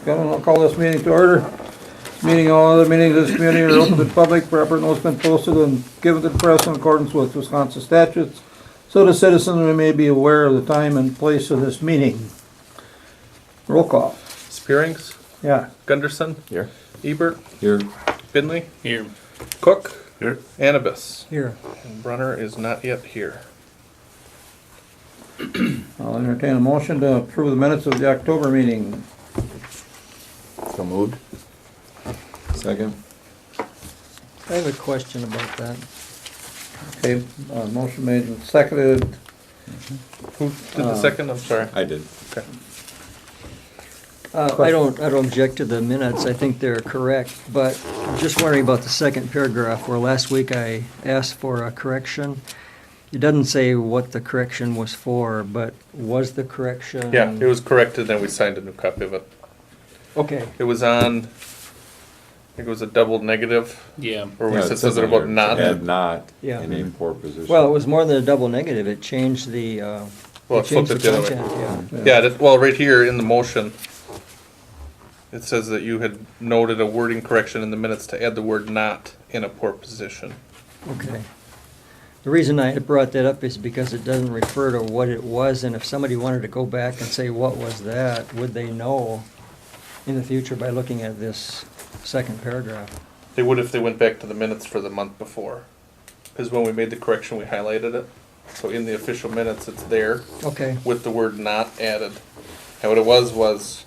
Gentlemen, I'll call this meeting to order. This meeting, all other meetings of this community are open to the public. Proper notice has been posted and given to the press in accordance with Wisconsin statutes, so the citizens may be aware of the time and place of this meeting. Roll call. Spearings, Yeah. Gunderson, Here. Ebert, Here. Finley, Here. Cook, Here. Annabis. Here. And Brunner is not yet here. I'll entertain a motion to approve the minutes of the October meeting. So moved. Second. I have a question about that. Okay, motion made and seconded. Who did the second? I'm sorry. I did. Okay. I don't object to the minutes, I think they're correct, but I'm just wondering about the second paragraph where last week I asked for a correction. It doesn't say what the correction was for, but was the correction? Yeah, it was corrected, then we signed a new copy of it. Okay, It was on, I think it was a double negative, Yeah. or Yeah, it says it on about there. not. Add not Yeah. in a poor position. well, it was more than a double negative, it changed the, Well, it it changed flipped the it the other way. content, Yeah, well, right here in the motion, it says that you had noted a wording correction in the minutes to add the word not in a poor position. yeah, okay. The reason I had brought that up is because it doesn't refer to what it was, and if somebody wanted to go back and say, what was that, would they know in the future by looking at this second paragraph? They would if they went back to the minutes for the month before. Because when we made the correction, we highlighted it. So in the official minutes, it's there Okay, with the word not added. And what it was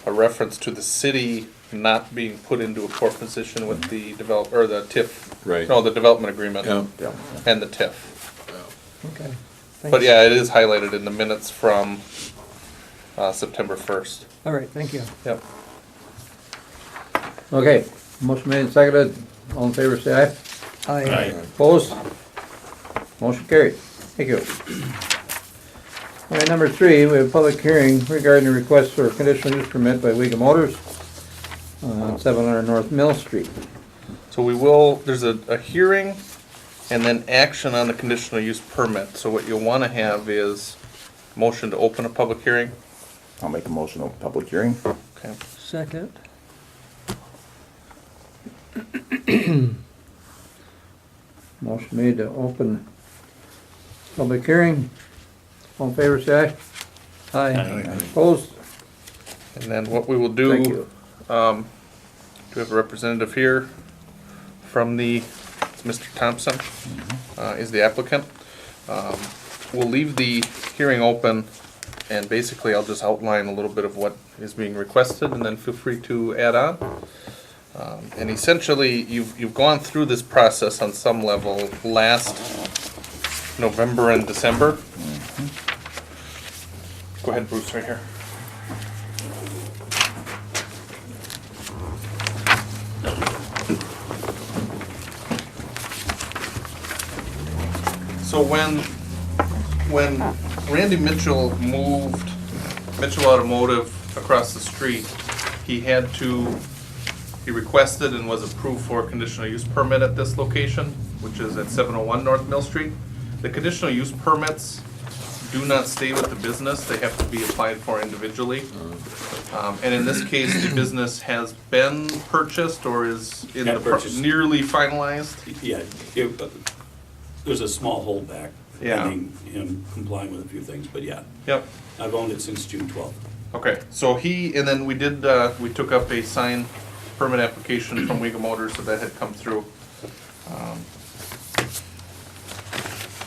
a reference to the city not being put into a poor position with the or the TIF. Right. No, the development agreement. Yeah. And the TIF. okay. But Thanks. yeah, it is highlighted in the minutes from September 1st. All right, thank you. Yep. Okay, motion made and seconded. All in favor, say aye. Aye. Opposed? Motion carried. Thank you. All right, number 3, we have a public hearing regarding the request for a conditional use permit by Weyauwega Motors on 700 North Mill Street. So there's a hearing and then action on the conditional use permit. So what you'll want to have is motion to open a public hearing. I'll make a motion of public hearing. Okay. Second. Motion made to open public hearing. All in favor, say aye. Aye. Opposed? And then what we will Thank do, you. do we have a representative here from it's Mr. Thompson, is the applicant. We'll leave the hearing open and basically I'll just outline a little bit of what is being requested and then feel free to add on. And essentially, you've gone through this process on some level last November and December. Go ahead, Bruce, right here. So when Randy Mitchell moved Mitchell Automotive across the street, he requested and was approved for a conditional use permit at this location, which is at 701 North Mill Street. The conditional use permits do not stay with the business, they have to be applied for individually. And in this case, the business has been purchased or is in Yeah, the purchased. nearly finalized. Yeah, there's a small holdback. Yeah. Pending him complying with a few things, but yeah, Yep. I've owned it since June 12th. Okay, so and then we took up a sign permit application from Weyauwega Motors, so that had come through.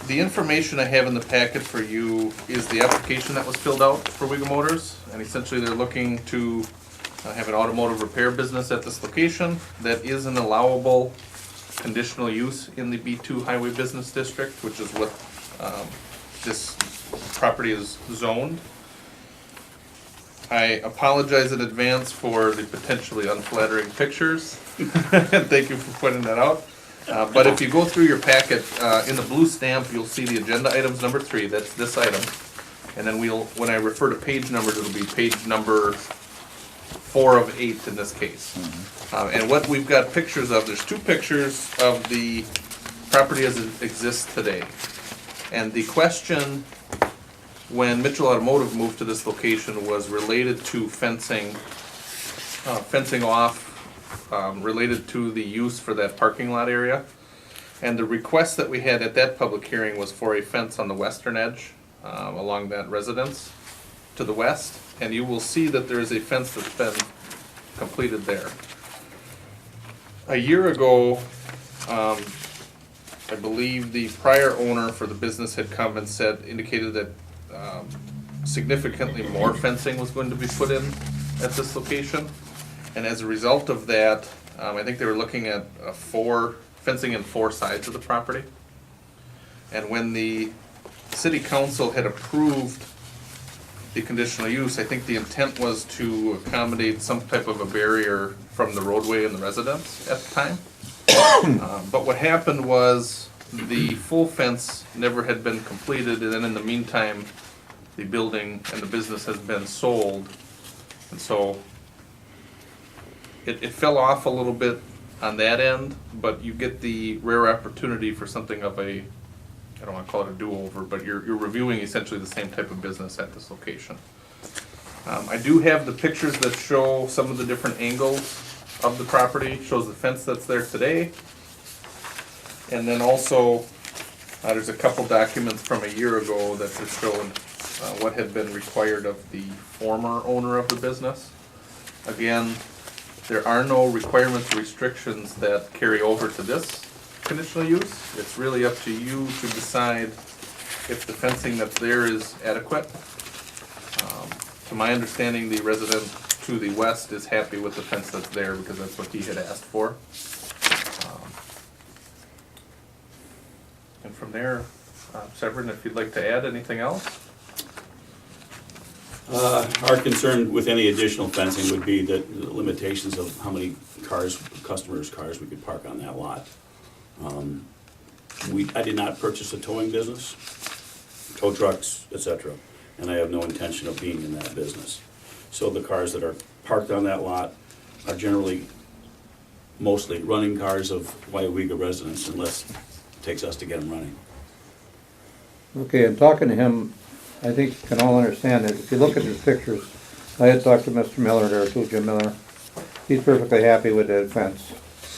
The information I have in the packet for you is the application that was filled out for Weyauwega Motors, and essentially they're looking to have an automotive repair business at this location that is an allowable conditional use in the B2 Highway Business District, which is what this property is zoned. I apologize in advance for the potentially unflattering pictures. Thank you for pointing that out. But if you go through your packet, in the blue stamp, you'll see the agenda items number 3, that's this item. And then when I refer to page numbers, it'll be page number 4 of 8 in this case. And what we've got pictures of, there's 2 pictures of the property as it exists today. And the question when Mitchell Automotive moved to this location was related to fencing fencing off related to the use for that parking lot area. And the request that we had at that public hearing was for a fence on the western edge along that residence to the west. And you will see that there is a fence that's been completed there. A year ago, I believe the prior owner for the business had come and indicated that significantly more fencing was going to be put in at this location. And as a result of that, I think they were looking at fencing in 4 sides of the property. And when the city council had approved the conditional use, I think the intent was to accommodate some type of a barrier from the roadway and the residents at the time. But what happened was the full fence never had been completed, and then in the meantime, the building and the business has been sold. And so it fell off a little bit on that end, but you get the rare opportunity for something of a, I don't want to call it a do-over, but you're reviewing essentially the same type of business at this location. I do have the pictures that show some of the different angles of the property, shows the fence that's there today. And then also, there's a couple documents from a year ago that just showed what had been required of the former owner of the business. Again, there are no requirements or restrictions that carry over to this conditional use. It's really up to you to decide if the fencing that's there is adequate. To my understanding, the resident to the west is happy with the fence that's there because that's what he had asked for. And from there, Severin, if you'd like to add anything else? Our concern with any additional fencing would be the limitations of how many customers' cars we could park on that lot. I did not purchase a towing business, tow trucks, etc., and I have no intention of being in that business. So the cars that are parked on that lot are generally mostly running cars of Weyauwega residents, unless it takes us to get them running. Okay, and talking to him, I think you can all understand that if you look at his pictures, I had talked to Mr. Miller there too, Jim Miller. He's perfectly happy with that fence.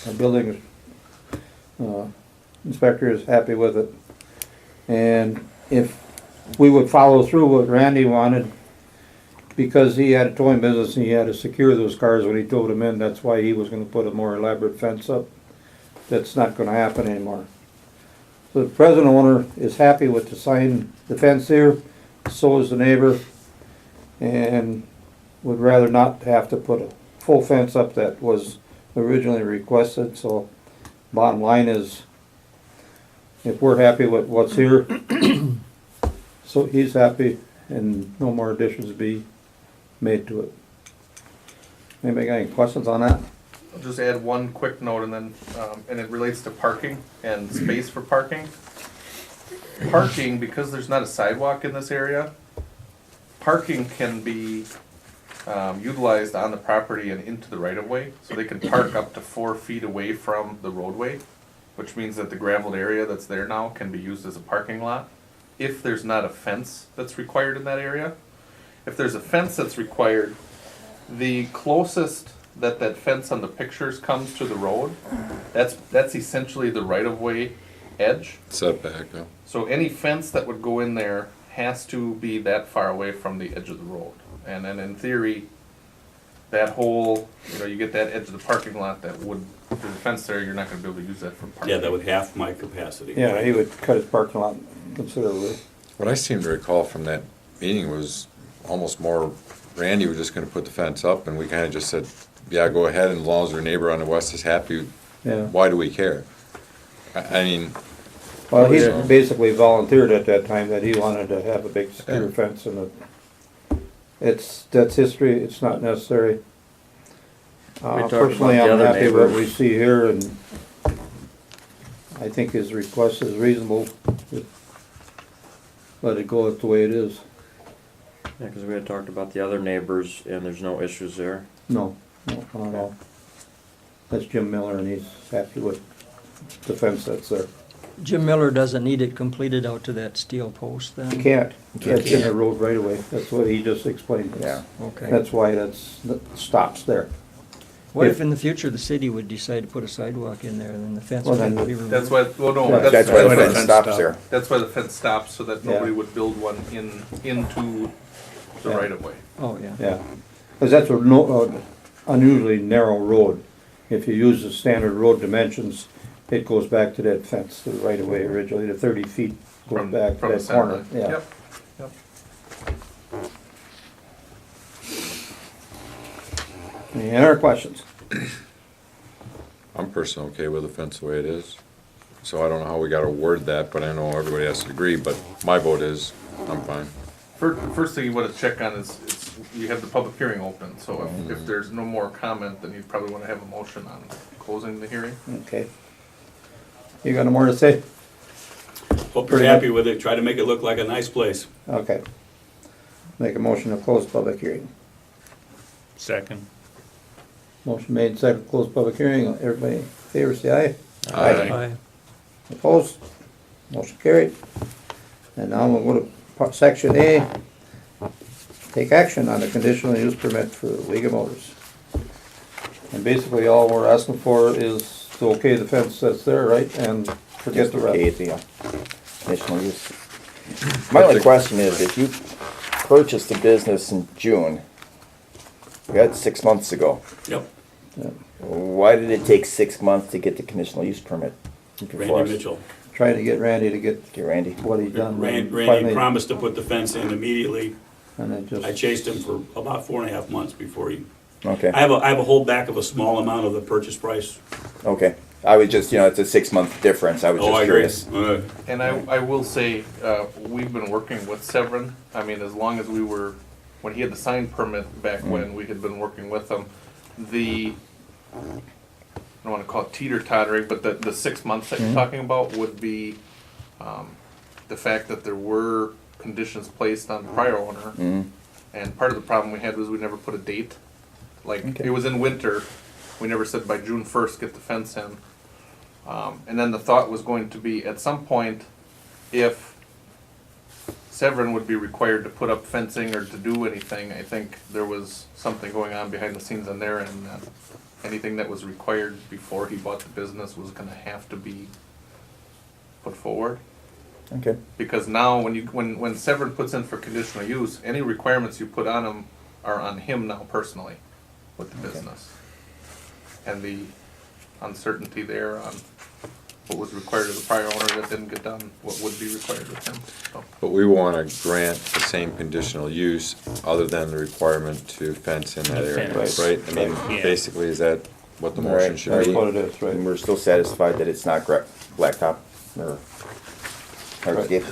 The building inspector is happy with it. And if we would follow through what Randy wanted, because he had a towing business and he had to secure those cars when he towed them in, that's why he was gonna put a more elaborate fence up. That's not gonna happen anymore. So the present owner is happy with the fence here, so is the neighbor, and would rather not have to put a full fence up that was originally requested. So bottom line is, if we're happy with what's here, so he's happy and no more additions be made to it. Anybody got any questions on that? I'll just add one quick note and then, and it relates to parking and space for parking. Parking, because there's not a sidewalk in this area, parking can be utilized on the property and into the right-of-way. So they can park up to 4 feet away from the roadway, which means that the gravelled area that's there now can be used as a parking lot if there's not a fence that's required in that area. If there's a fence that's required, the closest that fence on the pictures comes to the road, that's essentially the right-of-way edge. Setback, yeah. So any fence that would go in there has to be that far away from the edge of the road. And then in theory, that whole, you get that edge of the parking lot that would, if there's a fence there, you're not gonna be able to use that for parking. Yeah, that would half my capacity. Yeah, he would cut his parking lot considerably. What I seem to recall from that meeting was almost more, Randy was just gonna put the fence up, and we kinda just said, yeah, go ahead, and as long as our neighbor on the west is happy, Yeah. why do we care? I mean, Well, he Yeah. basically volunteered at that time that he wanted to have a big secure Yeah. fence, and that's history, it's not necessary. talked Personally, about the I'm other happy with what neighbors. we see here, and I think his request is reasonable. Let it go the way it is. Yeah, because we had talked about the other neighbors, and there's no issues there. No, not at all. That's Jim Miller, and he's happy with the fence that's there. Jim Miller doesn't need it completed out to that steel post then? You can't, that's in the road right away, that's what he just explained. yeah. Okay. That's why that stops there. What if in the future the city would decide to put a sidewalk in there, and then the fence Well, would have then- to be removed? That's why, well, no, Yeah, That's why the why fence stops there. That's why the fence stops, so that nobody Yeah. would build one into the Yeah. right of way. Oh, yeah. Yeah, because that's a no, unusually narrow road. If you use the standard road dimensions, it goes back to that fence, to the right of way originally, the 30 feet going From, back to from the that center corner. line. Yeah. Yep, yep. Any other questions? I'm personally okay with the fence the way it is. So I don't know how we gotta word that, but I know everybody has to agree, but my vote is, I'm fine. First thing you wanna check on is, you have the public hearing open, so if there's no more comment, then you'd probably wanna have a motion on closing the hearing. Okay. You got no more to say? Hope you're happy with it, try to make it look like a nice place. Okay. Make a motion to close public hearing. Second. Motion made, second, close public hearing. Everybody in favor, say aye. Aye. Opposed? Motion carried. And now we'll go to section A. Take action on the conditional use permit for Weyauwega Motors. And basically all we're asking for is to okay the fence that's there, right? And forget the Okay, rest. the conditional use. My only question is, if you purchased the business in June, we had 6 months ago, Yep, why did it take 6 months to get the conditional use permit? before Randy us? Mitchell. Trying to get Randy to get Okay, Randy. what he done. Randy Finally- promised to put the fence in immediately. And it I just, chased him for about 4.5 months before he, Okay, I have a holdback of a small amount of the purchase price. okay. I was just, it's a 6 month difference. I was Oh, just I agree. curious. And I will say, we've been working with Severin, I mean, as long as we were, when he had the sign permit back when, we had been working with him. I don't wanna call it teeter-tottering, but the 6 months that you're talking about would be, the fact that there were conditions placed on the prior owner. And part of the problem we had was we never put a date. Like, Okay. it was in winter, we never said by June 1st, get the fence in. And then the thought was going to be, at some point, if Severin would be required to put up fencing or to do anything, I think there was something going on behind the scenes on their end, that anything that was required before he bought the business was gonna have to be put forward. Okay, Because now, when Severin puts in for conditional use, any requirements you put on him are on him now personally with the business. And the uncertainty there on what was required of the prior owner that didn't get done, what would be required of him, so. But we wanna grant the same conditional use other than the requirement to fence in that area, Fence. right? I mean, Yeah. basically, is that what the motion Right. should that's be? what it is, right? and we're still satisfied that it's not blacktop or hardscape?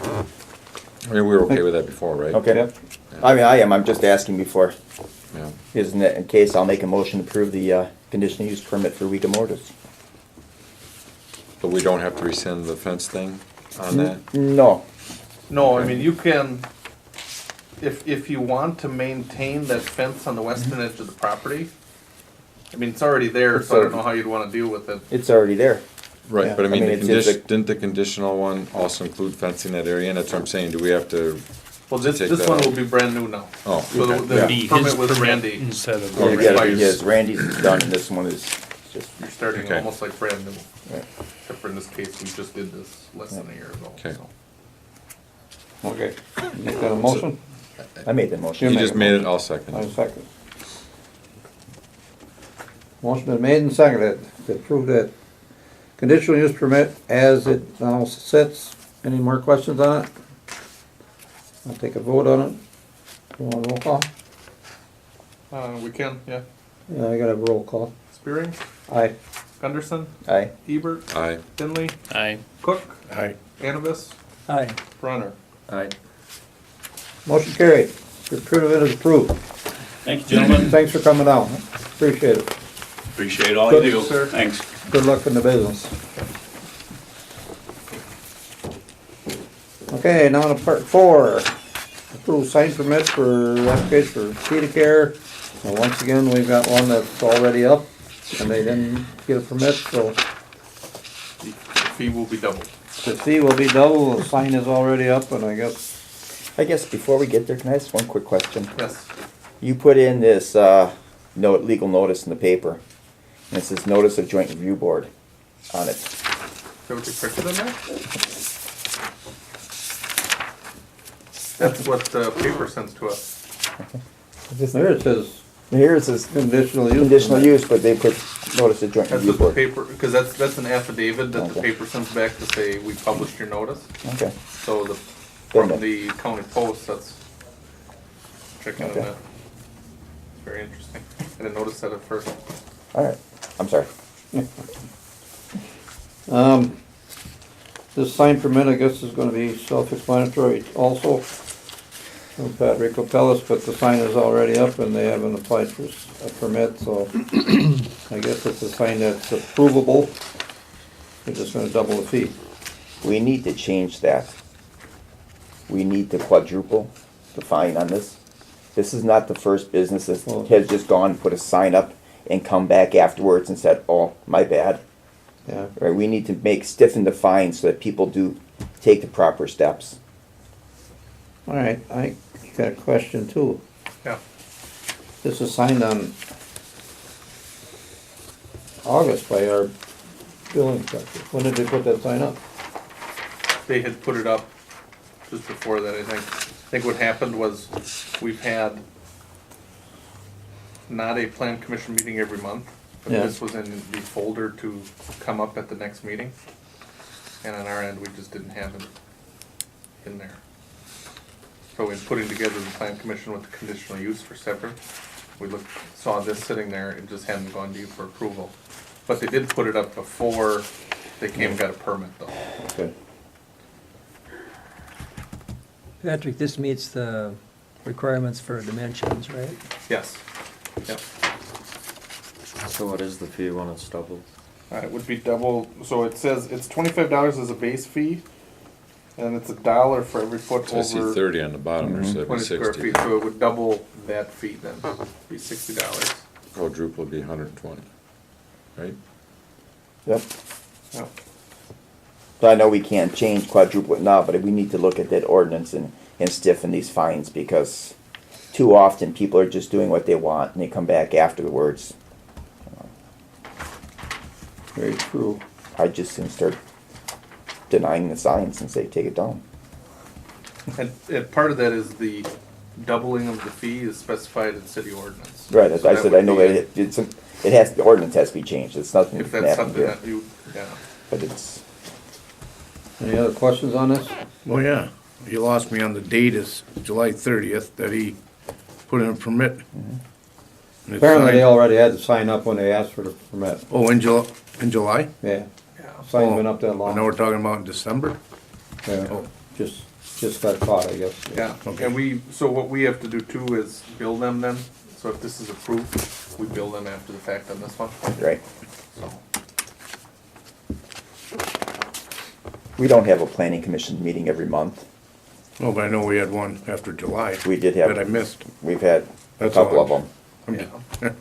I mean, we were okay with that before, right? Okay. Yep. I mean, I am, I'm just asking before. Yeah. Isn't it, in case, I'll make a motion to approve the conditional use permit for Weyauwega Motors. But we don't have to rescind the fence thing on that? No, No, I mean, you can, if you want to maintain that fence on the western edge of the property, I mean, it's already there, so I don't know how you'd wanna deal with it. it's already there. Right, Yeah. but I mean, I mean, it's a- didn't the conditional one also include fencing that area? And that's what I'm saying, do we have to, Well, this Take this that one out. will be brand new now. oh, So okay. the Be his permit with permit Randy, instead of. Oh, You yeah. gotta, because Randy's done, and this one is just, you're starting Okay. almost like brand new. Right. Except for in this case, we just did this less than a year ago. Okay. so. Okay. Make that a motion? I made the motion. You make just a made it, motion. I'll second I it. second. Motion been made and seconded to approve that conditional use permit as it now sits. Any more questions on it? I'll take a vote on it. You want a roll call? We can, yeah. Yeah, I got a roll call. Spearing, Aye. Gunderson, Aye. Hebert, Aye. Finley, Aye. Cook, Aye. Annabis, Aye. Brunner. Aye. Motion carried. Your permit is approved. Thank you, gentlemen. Thanks for coming out. Appreciate it. Appreciate all you Good, do. sir. Thanks. Good luck in the business. Okay, now to part 4. Approve sign permit for application for Cheetah Care. And once again, we've got one that's already up and they didn't get a permit, so The fee will be doubled. the fee will be double. The sign is already up and I guess, I guess before we get there, can I ask one quick question? Yes. You put in this, legal notice in the paper. And it says notice of joint review board on it. Is that what you printed in there? That's what the paper sends to us. There it says Here it says conditional use. conditional use, but they put notice of joint That's review what the board. paper, because that's an affidavit that the Okay. paper sends back to say, we published your notice. Okay. So Then from the- the county post, that's checking on Okay. that. It's very interesting. I didn't notice that at first. All right. I'm sorry. This sign permit, I guess, is gonna be self-explanatory also. From Pat Ricopellis, but the sign is already up and they haven't applied for a permit, so I guess it's a sign that's approvable. They're just gonna double the fee. We need to change that. We need to quadruple the fine on this. This is not the first business that has just gone and put a sign up and come back afterwards and said, oh, my bad. Yeah, Right, we need to stiffen the fine so that people do take the proper steps. all right, I got a question too. Yeah. This is signed on August by our building inspector. When did they put that sign up? They had put it up just before that, I think. I think what happened was, we've had not a plan commission meeting every month, but Yeah. this was in the folder to come up at the next meeting. And on our end, we just didn't have it in there. So in putting together the plan commission with the conditional use for separate, we saw this sitting there, it just hadn't gone to you for approval. But they did put it up before they came and got a permit though. Okay. Patrick, this meets the requirements for dimensions, right? Yes. Yep. So what is the fee when it's doubled? It would be double, so it says it's $25 as a base fee, and it's $1 for every foot So I see over 30 on the bottom there, so that'd be 20 square 60. feet, so it would double that fee then, be $60. Quadruple would be 120, right? Yep. Yep. So I know we can't change quadruple it now, but we need to look at that ordinance and stiffen these fines because too often people are just doing what they want and they come back afterwards. Very true. I just soon start denying the signs and say, take it down. And part of that is the doubling of the fee is specified in city ordinance. Right, as So I that said, would I know be- the ordinance has to be changed. It's nothing If that can that's happen something here. that you, yeah. But it's, Any other questions on this? Well, yeah, you lost me on the date is July 30th that he put in a permit. And it's Apparently they signed- already had to sign up when they asked for the permit. Oh, in July? Yeah, Yeah. sign's been up that I know long. we're talking about in December. Yeah, Oh, just got caught, I guess. Yeah, Okay. and so what we have to do too is bill them then, so if this is approved, we bill them after the fact on this one, right. so. We don't have a planning commission meeting every month. oh, but I know we had one after July. We did have- That I missed. We've had a That's couple all. of them. Yeah.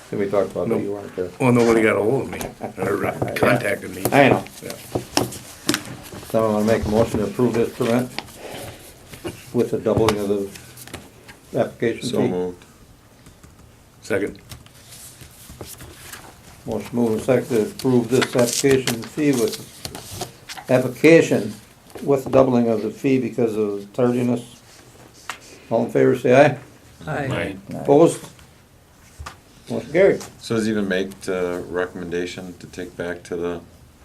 Did we talk about No. that? You weren't there. Well, nobody got a hold of me or contacted me. I know. Yeah. Someone wanna make a motion to approve this permit with the doubling of the application So fee? moved. Second. Motion moved and seconded to approve this application with doubling of the fee because of tardiness. All in favor, say aye. Aye. Opposed? Motion carried. So does he even make the recommendation to take back to the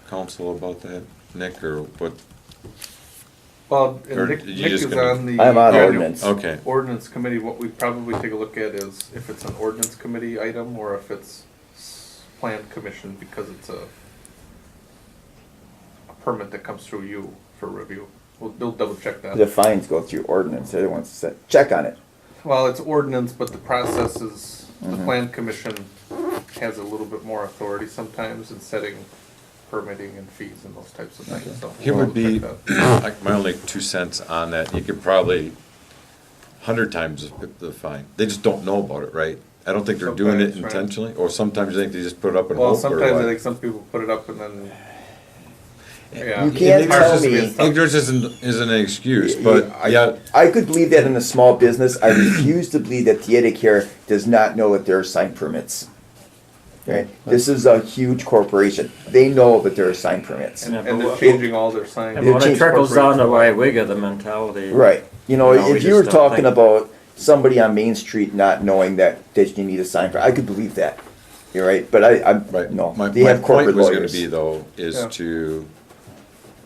council about that, Nick, or what? Well, Or and Nick you Nick just is gonna- on the. I'm on annual ordinance. Okay, Ordinance committee, what we'd probably take a look at is if it's an ordinance committee item or if it's plan commission because it's a permit that comes through you for review. We'll double check The that. fines go through ordinance. They're the ones that said, check on it. Well, it's ordinance, but the process is, the Mm-hmm. plan commission has a little bit more authority sometimes in setting permitting and fees and those types of things, so. here we'll would be, double check that. like, my only 2 cents on that, you could probably 100 times the fine. They just don't know about it, right? I don't think they're doing it Sometimes, right. intentionally, or sometimes you think they just put it up and Well, hope, or sometimes I what? think some people put it up and then, Yeah. You can't tell Ours is- me. it's tough. Ignorance isn't an excuse, but yeah, I could believe that in a small business. I refuse to believe that Weyauwega Care does not know that there are sign permits. Right? This is a huge corporation. They know that there are sign permits. Yeah, And but they're changing all their signs. And when it change trickles down to corporate. Weyauwega, the mentality. Right. You know, You know, we if you were just don't talking think- about somebody on Main Street not knowing that you need a sign for, I could believe that. You're right, but right. no, My they have point corporate was gonna lawyers. be though, is Yeah. to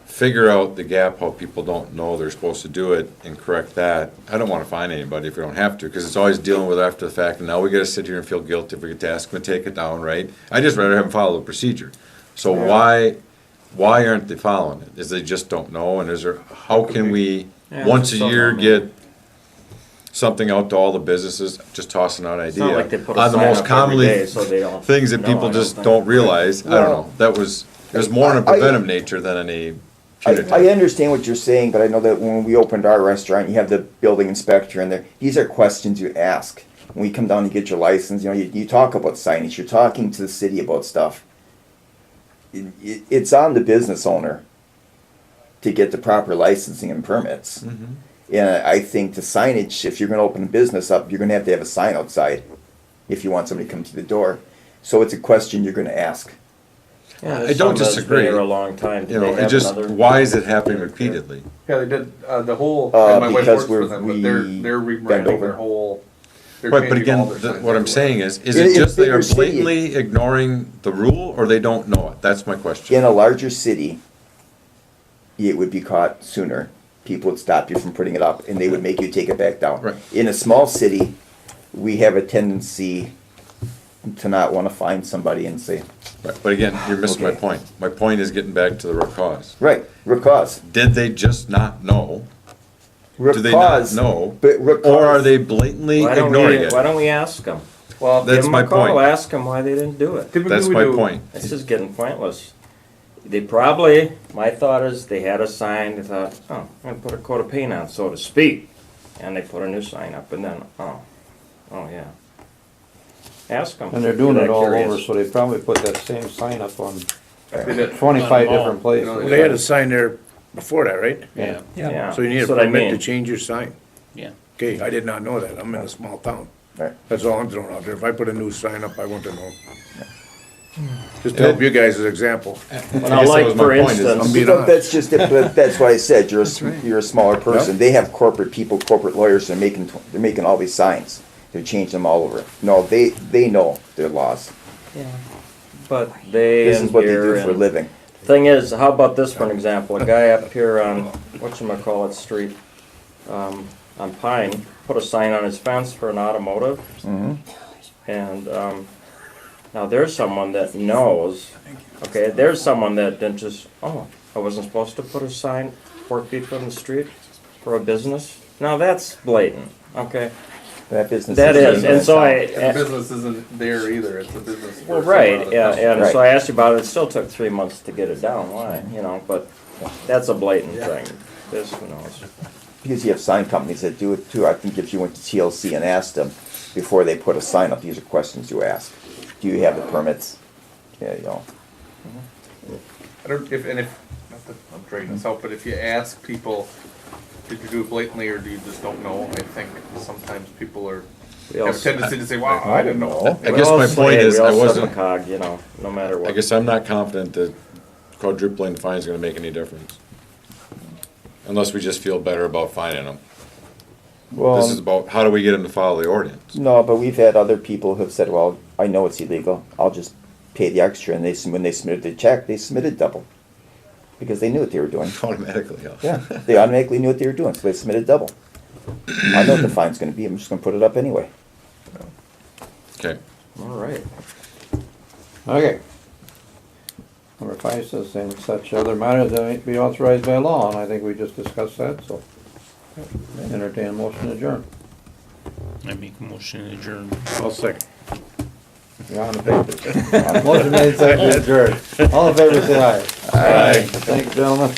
figure out the gap, how people don't know they're supposed to do it and correct that. I don't wanna fine anybody if we don't have to, cause it's always dealing with after the fact, and now we gotta sit here and feel guilty if we get to ask them to take it down, right? I just rather have them follow the procedure. So why aren't they following it? Is they just don't know, and is there, how can we, Yeah, once a it's year, something. get something out to all the businesses, just tossing out It's idea? not like they put a on the sign most up every commonly day, so they don't. things that know, people I just think. don't realize. I don't Well, know. It was more in a I- preventive nature than any I punitive. understand what you're saying, but I know that when we opened our restaurant, you have the building inspector in there. These are questions you ask. When we come down to get your license, you know, you talk about signage, you're talking to the city about stuff. It's on the business owner to get the proper licensing and permits. Mhm. And I think the signage, if you're gonna open a business up, you're gonna have to have a sign outside if you want somebody to come to the door. So it's a question you're gonna ask. Yeah, I there's don't some that's disagree. been here a long time. You know, They it have just, another- why is it happening repeatedly? Yeah, they did, the whole, and my wife Because works for them, but they're we bend rebranding over. their whole, they're Right, but changing all again, their signs what I'm everywhere. saying is In it a just they are bigger city- blatantly ignoring the rule, or they don't know it? That's my question. In a larger city, it would be caught sooner. People would stop you from putting it up, and they would make you take it back down. Right. In a small city, we have a tendency to not want to find somebody and say, Right, but again, you're missing my Okay. point. My point is getting back to the root cause. right, root cause. Did they just not know? Root Do they not cause, know? But root Or are cause- they blatantly Why don't ignoring we, it? why don't we ask them? Well, That's Give them my a call, point. ask them why they didn't do it. typically That's we my do- point. This is getting pointless. They probably, my thought is, they had a sign, they thought, oh, I'm gonna put a coat of paint on, so to speak. And they put a new sign up, and then, oh yeah. Ask them. And they're doing it all over, so they probably put that same sign up on They did. 25 different places. No, Well, they had a sign there before that, right? Yeah. Yeah. So you need a that's what I permit to mean. change your sign? Yeah. Okay, I did not know that. I'm in a small town. Right. That's all I'm throwing out there. If I put a new sign up, I want to know. Just to help you guys as an example. Well, I now, guess that like, was my for point, is instance, I'm being But honest. that's just it, but that's why I said, you're a smaller person. They have corporate people, corporate lawyers, they're making all these signs. They're changing them all over. No, they know their laws. but they This and is what they here do for a and- living. Thing is, how about this for an example? A guy up here on, whatchamacallit street, on Pine, put a sign on his fence for an automotive. And, now there's someone that knows, okay, there's someone that didn't just, oh, I wasn't supposed to put a sign 4 feet from the street for a business? Now that's blatant, okay? That business. That is, in and so town. And the business isn't there either, it's a business. Well, for right, someone yeah, else. and so Right. I asked you about it, it still took 3 months to get it down, why, you know, but that's a blatant thing, this, who knows. Because you have sign companies that do it too. I think if you went to TLC and asked them before they put a sign up, these are questions you ask. Do you have the permits? Yeah, you know. I don't, if, not that I'm dragging this out, but if you ask people, did you do it blatantly or do you just don't know? I think sometimes people are, We all have a tendency to say, wow, I didn't know. I guess my point is, I wasn't, Cog, you know, no matter what. I guess I'm not confident that quadrupling the fine is gonna make any difference. Unless we just feel better about fining them. This is about, how do we get them to follow the ordinance? No, but we've had other people who've said, well, I know it's illegal, I'll just pay the extra, and when they submitted the check, they submitted double. Because they knew what they were doing. Automatically, Yeah, they automatically knew what they were doing, so they submitted double. I know what the fine's gonna be, I'm just gonna put it up anyway. Okay. All right. Okay. Number 5 says same such other matters that may be authorized by law, and I think we just discussed that, so. Entertain a motion to adjourn. I make a motion to adjourn. I'll second. You're on the paper. Motion made, seconded, adjourned. All in favor, say aye. Aye. Thank you, gentlemen.